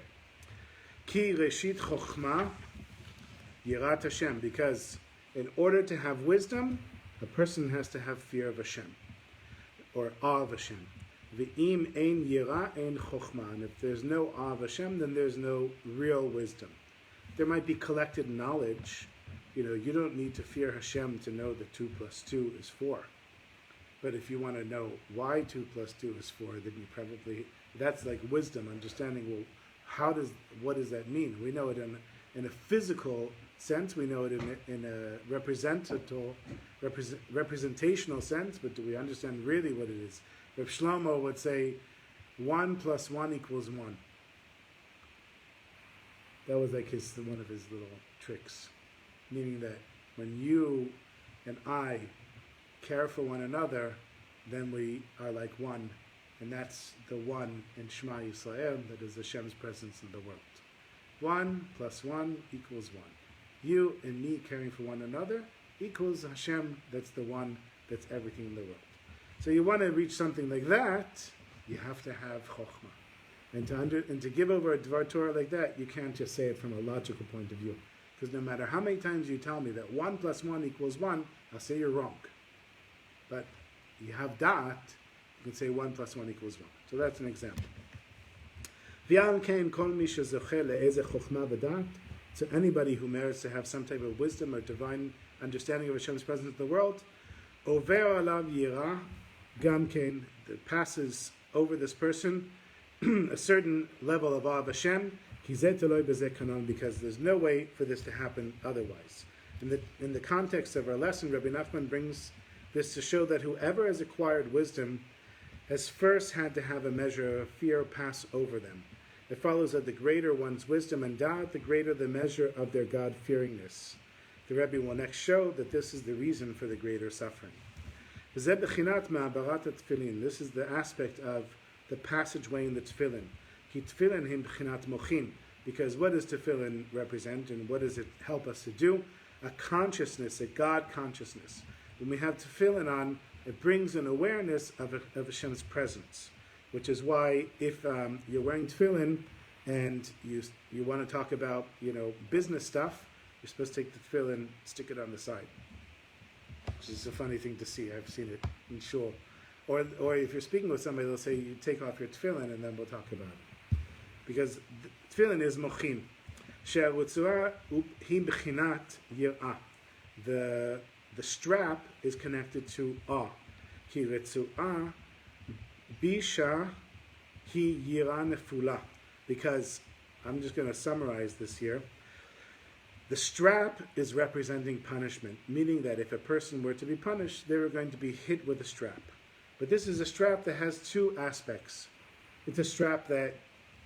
Ki reshit chokhmah yirat Hashem, because in order to have wisdom, a person has to have fear of Hashem, or awe of Hashem. V'im ein yira ein chokhmah. And if there's no awe of Hashem, then there's no real wisdom. There might be collected knowledge. You don't need to fear Hashem to know that 2 + 2 is 4. But if you want to know why 2 + 2 is 4, then you probably, that's like wisdom, understanding, well, what does that mean? We know it in a physical sense, we know it in a representational sense, but do we understand really what it is? Reb Shlomo would say 1 + 1 = 1. That was like one of his little tricks, meaning that when you and I care for one another, then we are like one, and that's the one in Shema Yisrael, that is Hashem's presence in the world. 1 + 1 = 1. You and me caring for one another equals Hashem, that's the one, that's everything in the world. So you want to reach something like that, you have to have chokhmah. And to give over a Dvar Torah like that, you can't just say it from a logical point of view. Because no matter how many times you tell me that 1 + 1 = 1, I'll say you're wrong. But you have that, you can say 1 + 1 = 1. So that's an example. So anybody who merits to have some type of wisdom or divine understanding of Hashem's presence in the world, over alav yira gamkein, that passes over this person a certain level of awe of Hashem, because there's no way for this to happen otherwise. In the context of our lesson, Rabbi Nachman brings this to show that whoever has acquired wisdom has first had to have a measure of fear pass over them. It follows that the greater one's wisdom and da'at, the greater the measure of their God-fearingness. The Rebbe will next show that this is the reason for the greater suffering. This is the aspect of the passageway in the Tifilin. Because what does Tifilin represent, and what does it help us to do? A consciousness, a God consciousness. When we have Tifilin on, it brings an awareness of Hashem's presence. Which is why if you're wearing tefillin and you want to talk about business stuff, you're supposed to take the tefillin, stick it on the side. Which is a funny thing to see. I've seen it in shul. Or if you're speaking with somebody, they'll say you take off your tefillin and then we'll talk about it. Because tefillin is mochin. The strap is connected to awe. ki retzu'ah bisha hi yira nefula. Because, I'm just going to summarize this here. The strap is representing punishment, meaning that if a person were to be punished, they were going to be hit with a strap. But this is a strap that has two aspects. It's a strap that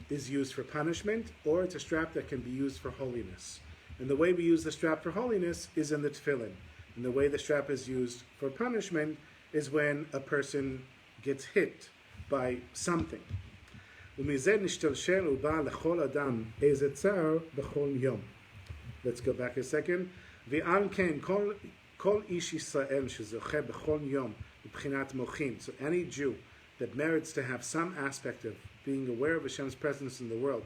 is used for punishment, or it's a strap that can be used for holiness. And the way we use the strap for holiness is in the Tifilin. And the way the strap is used for punishment is when a person gets hit by something. Let's go back a second. So any Jew that merits to have some aspect of being aware of Hashem's presence in the world,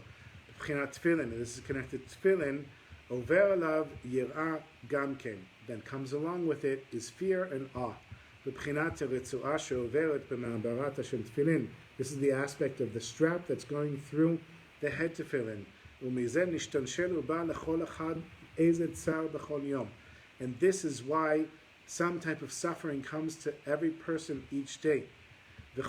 and this is connected to Tifilin, over alav yirah gamken, then comes along with it is fear and awe. This is the aspect of the strap that's going through the head Tifilin. And this is why some type of suffering comes to every person each day. And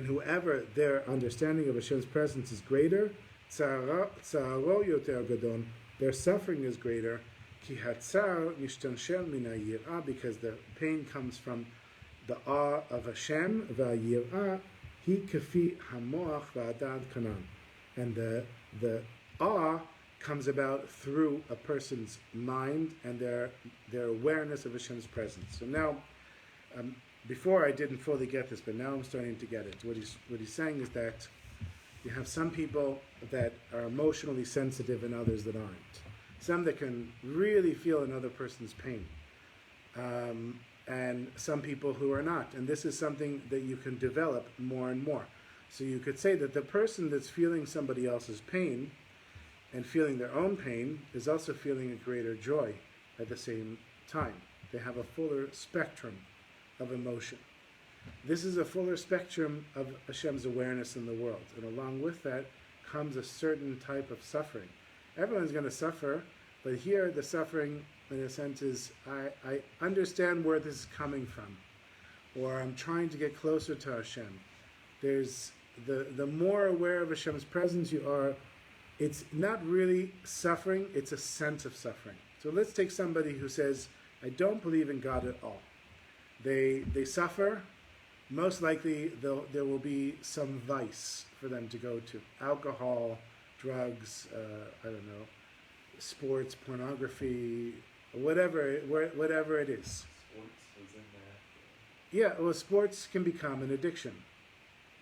whoever their understanding of Hashem's presence is greater, their suffering is greater, because the pain comes from the awe of Hashem, and the awe comes about through a person's mind and their awareness of Hashem's presence. So now, before I didn't fully get this, but now I'm starting to get it. What he's saying is that you have some people that are emotionally sensitive and others that aren't. Some that can really feel another person's pain. And some people who are not. And this is something that you can develop more and more. So you could say that the person that's feeling somebody else's pain and feeling their own pain is also feeling a greater joy at the same time. They have a fuller spectrum of emotion. This is a fuller spectrum of Hashem's awareness in the world. And along with that comes a certain type of suffering. Everyone's going to suffer, but here the suffering, in a sense, is I understand where this is coming from, or I'm trying to get closer to Hashem. There's the more aware of Hashem's presence you are, it's not really suffering, it's a sense of suffering. So let's take somebody who says, I don't believe in God at all. They suffer. Most likely there will be some vice for them to go to. Alcohol, drugs, I don't know, sports, pornography, whatever it is. Sports was in that. Yeah, well, sports can become an addiction.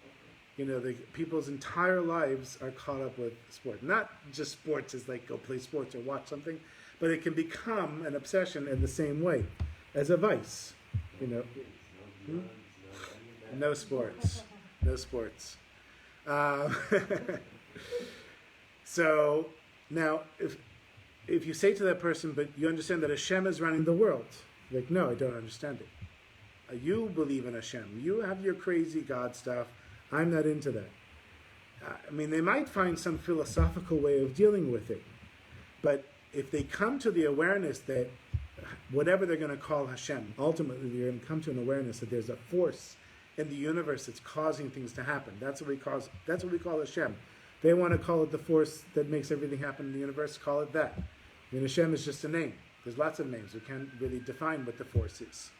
Okay. You know, people's entire lives are caught up with sport. Not just sports as like go play sports or watch something, but it can become an obsession in the same way as a vice. You know, no sports, no sports. So now, if you say to that person, but you understand that Hashem is running the world, like, no, I don't understand it. You believe in Hashem. You have your crazy God stuff. I'm not into that. I mean, they might find some philosophical way of dealing with it, but if they come to the awareness that whatever they're going to call Hashem, ultimately they're going to come to an awareness that there's a force in the universe that's causing things to happen. That's what we call Hashem. They want to call it the force that makes everything happen in the universe, call it that. I mean, Hashem is just a name. There's lots of names. We can't really define what the force is.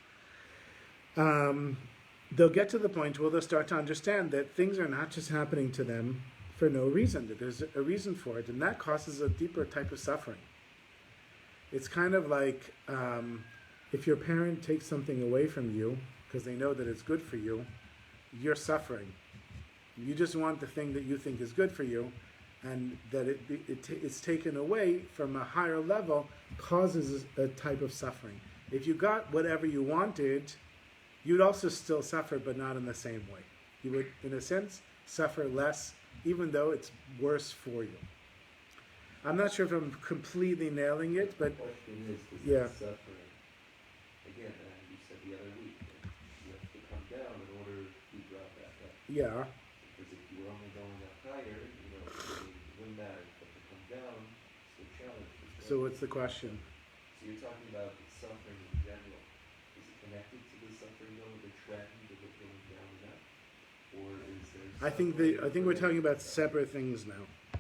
They'll get to the point where they'll start to understand that things are not just happening to them for no reason, that there's a reason for it, and that causes a deeper type of suffering. It's kind of like if your parent takes something away from you because they know that it's good for you, you're suffering. You just want the thing that you think is good for you, and that it's taken away from a higher level causes a type of suffering. If you got whatever you wanted, you'd also still suffer, but not in the same way. You would, in a sense, suffer less, even though it's worse for you. I'm not sure if I'm completely nailing it, but the question is yeah. Suffering? Again, you said the other week, you have to come down in order to drop back up. Yeah. Because if you were only going up higher, it wouldn't matter. But to come down, it's a challenge. So what's the question? So you're talking about suffering in general. Is it connected to the suffering though, the trend of it going down and up? Or is there I think we're talking about separate things now. I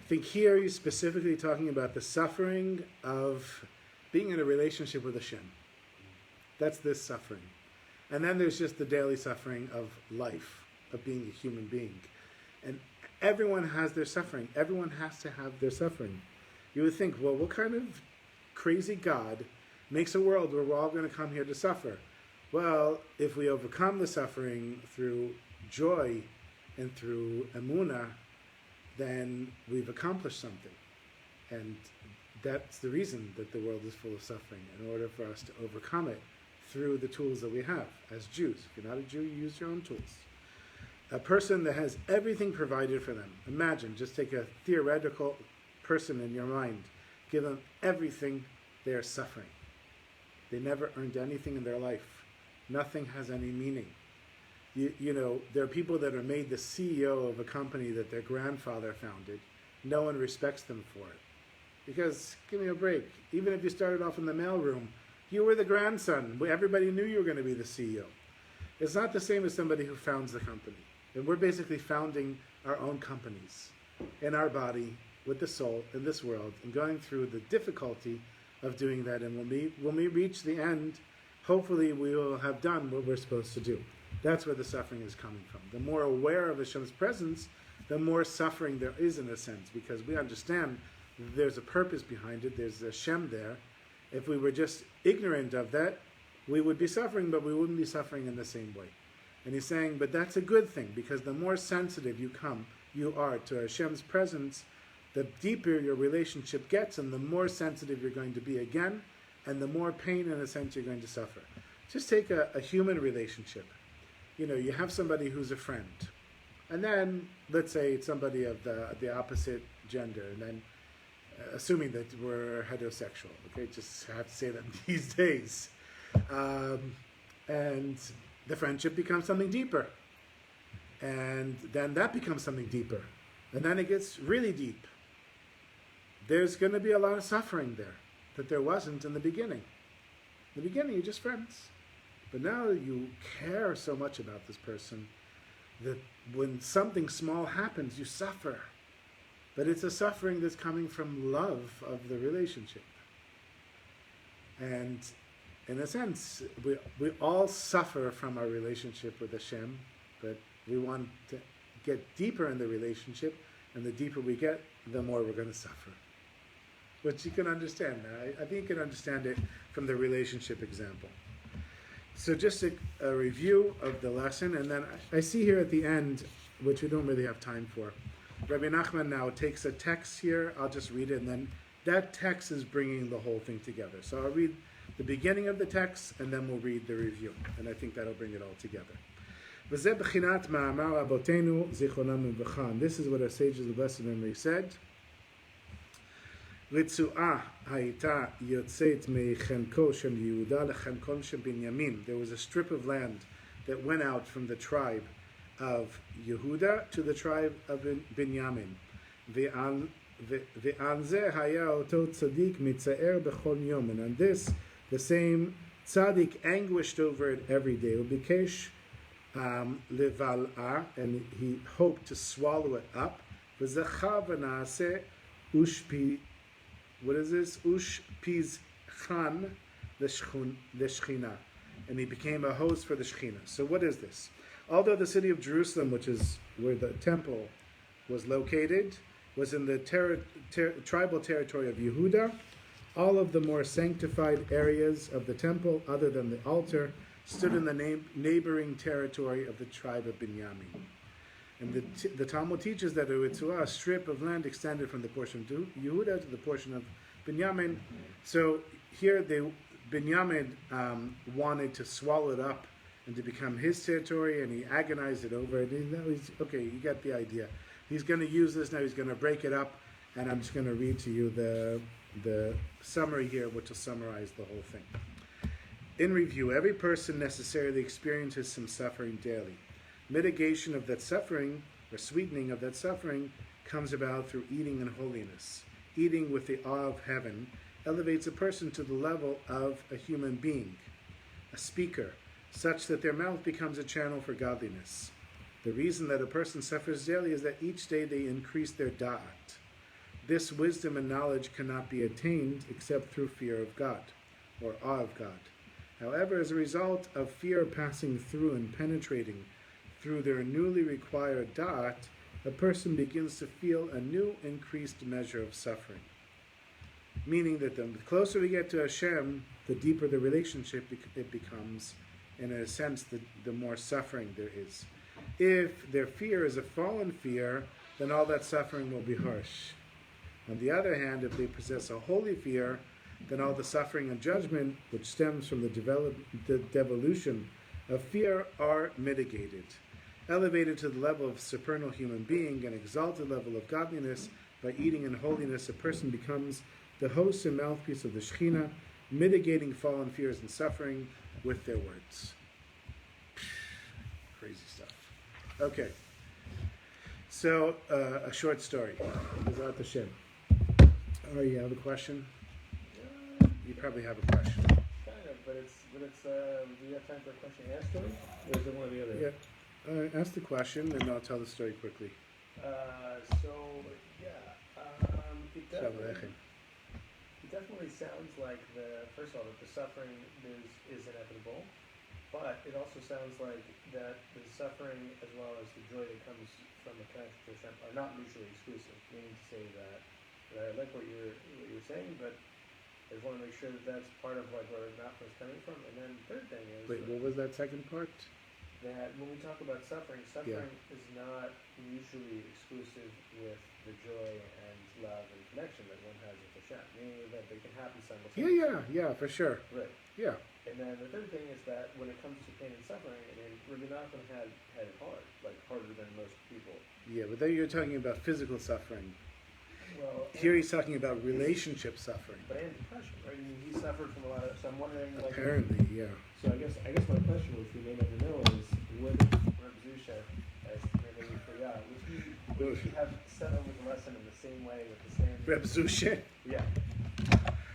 think here he's specifically talking about the suffering of being in a relationship with Hashem. That's this suffering. And then there's just the daily suffering of life, of being a human being. And everyone has their suffering. Everyone has to have their suffering. You would think, well, what kind of crazy God makes a world where we're all going to come here to suffer? Well, if we overcome the suffering through joy and through emunah, then we've accomplished something. And that's the reason that the world is full of suffering, in order for us to overcome it through the tools that we have as Jews. If you're not a Jew, you use your own tools. A person that has everything provided for them. Imagine, just take a theoretical person in your mind, give them everything, they are suffering. They never earned anything in their life. Nothing has any meaning. You know, there are people that are made the CEO of a company that their grandfather founded. No one respects them for it. Because, give me a break, even if you started off in the mailroom, you were the grandson. Everybody knew you were going to be the CEO. It's not the same as somebody who founds the company. And we're basically founding our own companies in our body, with the soul, in this world, and going through the difficulty of doing that. And when we reach the end, hopefully we will have done what we're supposed to do. That's where the suffering is coming from. The more aware of Hashem's presence, the more suffering there is in a sense, because we understand there's a purpose behind it, there's a Hashem there. If we were just ignorant of that, we would be suffering, but we wouldn't be suffering in the same way. And he's saying, but that's a good thing, because the more sensitive you are to Hashem's presence, the deeper your relationship gets, and the more sensitive you're going to be again, and the more pain, in a sense, you're going to suffer. Just take a human relationship. You know, you have somebody who's a friend, and then, let's say it's somebody of the opposite gender, and then, assuming that we're heterosexual, okay, just have to say that these days. And the friendship becomes something deeper. And then that becomes something deeper. And then it gets really deep. There's going to be a lot of suffering there that there wasn't in the beginning. In the beginning, you're just friends. But now you care so much about this person that when something small happens, you suffer. But it's a suffering that's coming from love of the relationship. And in a sense, we all suffer from our relationship with Hashem, but we want to get deeper in the relationship, and the deeper we get, the more we're going to suffer. Which you can understand. I think you can understand it from the relationship example. So just a review of the lesson, and then I see here at the end, which we don't really have time for, Rabbi Nachman now takes a text here. I'll just read it, and then that text is bringing the whole thing together. So I'll read the beginning of the text, and then we'll read the review, and I think that'll bring it all together. This is what our sages of blessed memory said. There was a strip of land that went out from the tribe of Yehuda to the tribe of Binyamin. And on this, the same tzadik anguished over it every day. And he hoped to swallow it up. What is this? Ushpiz Khan, the Shechina. And he became a host for the Shechina. So what is this? Although the city of Jerusalem, which is where the temple was located, was in the tribal territory of Yehuda, all of the more sanctified areas of the temple, other than the altar, stood in the neighboring territory of the tribe of Binyamin. And the Talmud teaches that a strip of land extended from the portion of Yehuda to the portion of Binyamin. So here Binyamin wanted to swallow it up and to become his territory, and he agonized it over it. Okay, you get the idea. He's going to use this now. He's going to break it up, and I'm just going to read to you the summary here, which will summarize the whole thing. In review, every person necessarily experiences some suffering daily. Mitigation of that suffering, or sweetening of that suffering, comes about through eating in holiness. Eating with the awe of heaven elevates a person to the level of a human being. a speaker, such that their mouth becomes a channel for godliness. The reason that a person suffers daily is that each day they increase their da'at. This wisdom and knowledge cannot be attained except through fear of God, or awe of God. However, as a result of fear passing through and penetrating through their newly required da'at, a person begins to feel a new increased measure of suffering. Meaning that the closer we get to Hashem, the deeper the relationship it becomes, and in a sense, the more suffering there is. If their fear is a fallen fear, then all that suffering will be harsh. On the other hand, if they possess a holy fear, then all the suffering and judgment which stems from the devolution of fear are mitigated. Elevated to the level of supernal human being, an exalted level of godliness, by eating in holiness, a person becomes the host and mouthpiece of the Shekhinah, mitigating fallen fears and suffering with their words. Crazy stuff. Okay. So, a short story. Bezrat Hashem. Oh, you have a question? You probably have a question. Kind of, but it's do you have time for a question and answer story? Or is it one or the other? Yeah. Ask the question and I'll tell the story quickly. It definitely sounds like first of all, that the suffering is inevitable, but it also sounds like that the suffering as well as the joy that comes from the connection to Hashem are not mutually exclusive. Meaning to say that I like what you're saying, but I just want to make sure that that's part of like where Malcolm is coming from. And then the third thing is what was that second part? That when we talk about suffering is not mutually exclusive with the joy and love and connection that one has with Hashem. Meaning that they can happen simultaneously. Yeah, for sure. Right. Yeah. And then the third thing is that when it comes to pain and suffering, I mean, Rabbi Nachman had it hard, like harder than most people. Yeah, but then you're talking about physical suffering. Well, here he's talking about relationship suffering. But and depression, right? I mean, he suffered from a lot of. So I'm wondering, like. Apparently, yeah. So I guess my question, which we may never know, is would Reb Zusha, as maybe would he have settled with the lesson in the same way with the same. Reb Zusha? Yeah.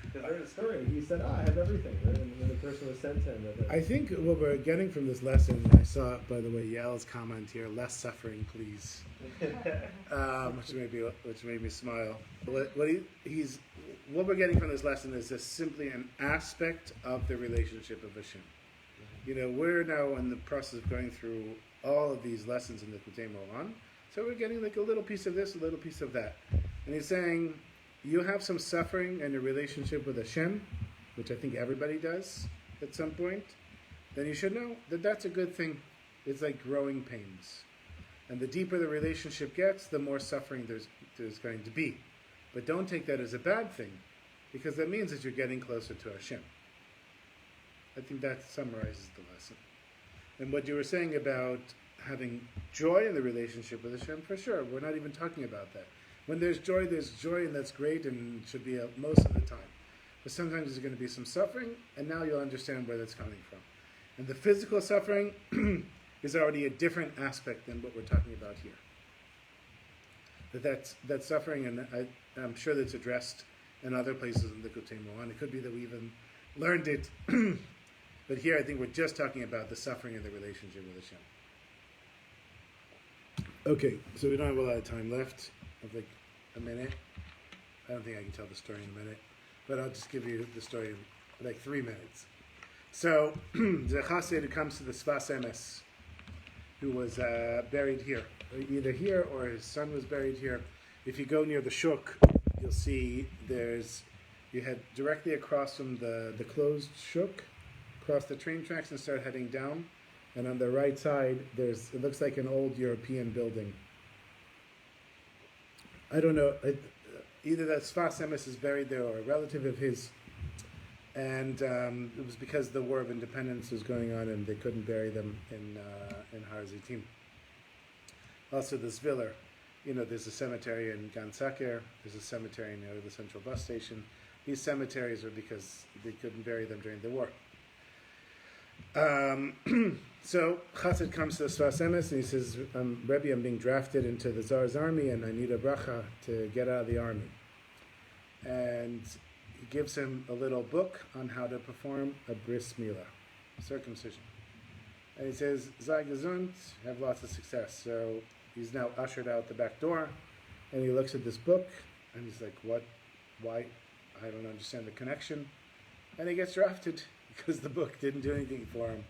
Because there's a story. He said, I have everything. Right? And when the person was sent to him. I think what we're getting from this lesson, I saw, by the way, Yael's comment here, less suffering, please. Which made me smile. What we're getting from this lesson is just simply an aspect of the relationship of Hashem. You know, we're now in the process of going through all of these lessons in the Likutey Moharan, so we're getting like a little piece of this, a little piece of that. And he's saying, you have some suffering in your relationship with Hashem, which I think everybody does at some point, then you should know that that's a good thing. It's like growing pains. And the deeper the relationship gets, the more suffering there's going to be. But don't take that as a bad thing, because that means that you're getting closer to Hashem. I think that summarizes the lesson. And what you were saying about having joy in the relationship with Hashem, for sure, we're not even talking about that. When there's joy, and that's great, and should be most of the time. But sometimes there's going to be some suffering, and now you'll understand where that's coming from. And the physical suffering is already a different aspect than what we're talking about here. That's suffering, and I'm sure that's addressed in other places in the Likutey Moharan. It could be that we even learned it, but here I think we're just talking about the suffering and the relationship with Hashem. Okay, so we don't have a lot of time left. I have like a minute. I don't think I can tell the story in a minute, but I'll just give you the story in like 3 minutes. So, the chassid who comes to the Sfas Emes, who was buried here, either here or his son was buried here. If you go near the shuk, you'll see you head directly across from the closed shuk, cross the train tracks and start heading down. And on the right side, it looks like an old European building. I don't know, either that Sfas Emes is buried there or a relative of his. And it was because the War of Independence was going on and they couldn't bury them in Har Zitim. Also the Zviller, there's a cemetery in Gan Saker, there's a cemetery near the central bus station. These cemeteries were because they couldn't bury them during the war. So Chassid comes to the Sfas Emes and he says, Rebbe, I'm being drafted into the Tsar's army and I need a bracha to get out of the army. And he gives him a little book on how to perform a bris milah. circumcision. And he says, sei gesund, have lots of success. So he's now ushered out the back door, and he looks at this book, and he's like, what? Why? I don't understand the connection. And he gets drafted because the book didn't do anything for him.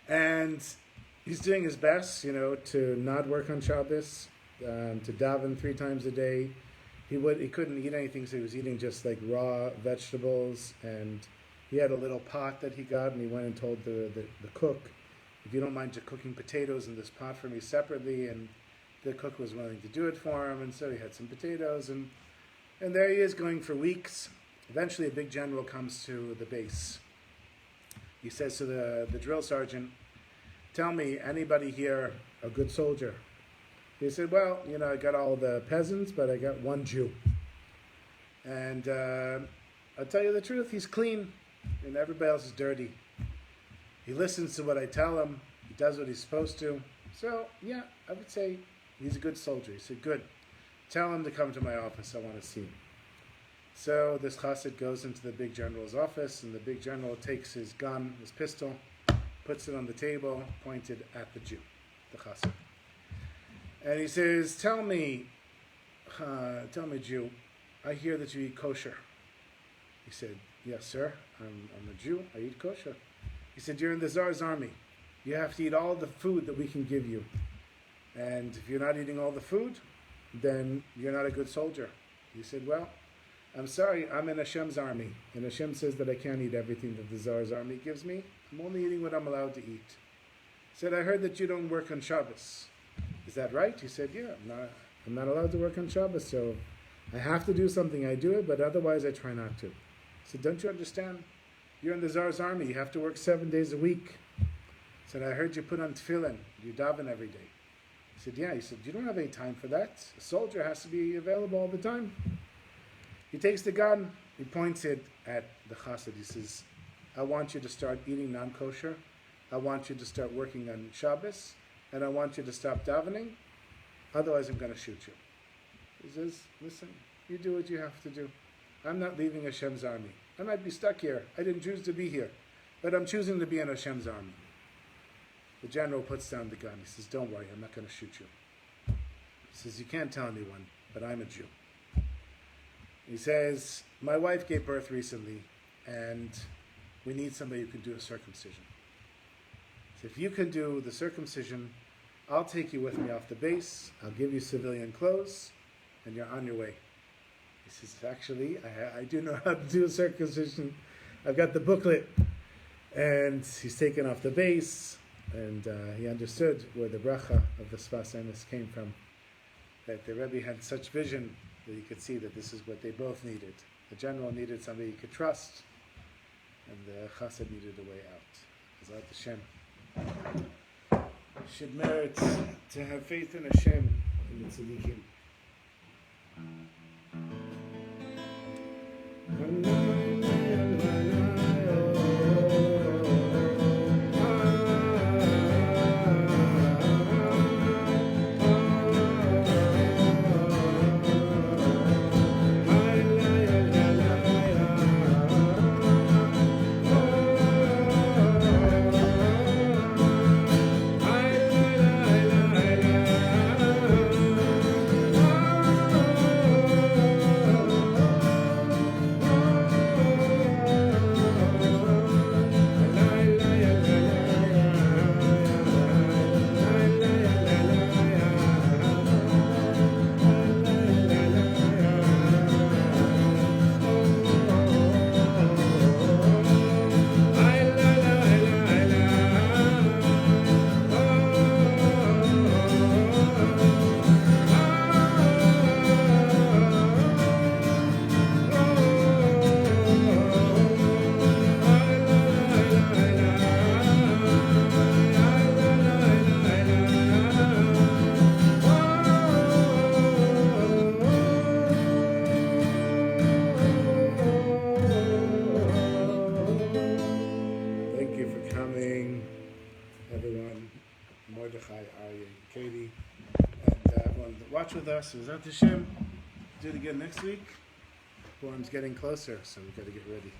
And he's doing his best, to not work on Shabbos, to daven 3 times a day. He couldn't eat anything, so he was eating just like raw vegetables. And he had a little pot that he got, and he went and told the cook, if you don't mind just cooking potatoes in this pot for me separately. And the cook was willing to do it for him, and so he had some potatoes. And there he is going for weeks. Eventually a big general comes to the base. He says to the drill sergeant, tell me, anybody here a good soldier? He said, well, I got all the peasants, but I got one Jew. And I'll tell you the truth, he's clean, and everybody else is dirty. He listens to what I tell him. He does what he's supposed to. So, yeah, I would say he's a good soldier. He said, good. Tell him to come to my office. I want to see him. So this chassid goes into the big general's office, and the big general takes his gun, his pistol, puts it on the table, pointed at the Jew, the chassid. And he says, tell me, Jew, I hear that you eat kosher. He said, yes, sir, I'm a Jew, I eat kosher. He said, you're in the Tsar's army. You have to eat all the food that we can give you. And if you're not eating all the food, then you're not a good soldier. He said, well, I'm sorry, I'm in Hashem's army, and Hashem says that I can't eat everything that the Tsar's army gives me. I'm only eating what I'm allowed to eat. He said, I heard that you don't work on Shabbos. Is that right? He said, yeah, I'm not allowed to work on Shabbos, so I have to do something, I do it, but otherwise I try not to. He said, don't you understand? You're in the Tsar's army, you have to work 7 days a week. He said, I heard you put on Tifilin, you daven every day. He said, yeah. He said, you don't have any time for that. A soldier has to be available all the time. He takes the gun, he points it at the chassid. He says, I want you to start eating non-kosher. I want you to start working on Shabbos. And I want you to stop davening. Otherwise, I'm going to shoot you. He says, listen, you do what you have to do. I'm not leaving Hashem's army. I might be stuck here. I didn't choose to be here. But I'm choosing to be in Hashem's army. The general puts down the gun. He says, don't worry, I'm not going to shoot you. He says, you can't tell anyone, but I'm a Jew. He says, my wife gave birth recently, and we need somebody who can do a circumcision. So if you can do the circumcision, I'll take you with me off the base, I'll give you civilian clothes, and you're on your way. He says, actually, I do know how to do a circumcision. I've got the booklet. And he's taken off the base, and he understood where the bracha of the Sfas Emes came from. That the Rebbe had such vision that he could see that this is what they both needed. The general needed somebody he could trust, and the chassid needed a way out. Bezrat Hashem should merit to have faith in Hashem and the tzadikim. With us, Bezrat Hashem. Do it again next week. Forum's getting closer, so we've got to get ready.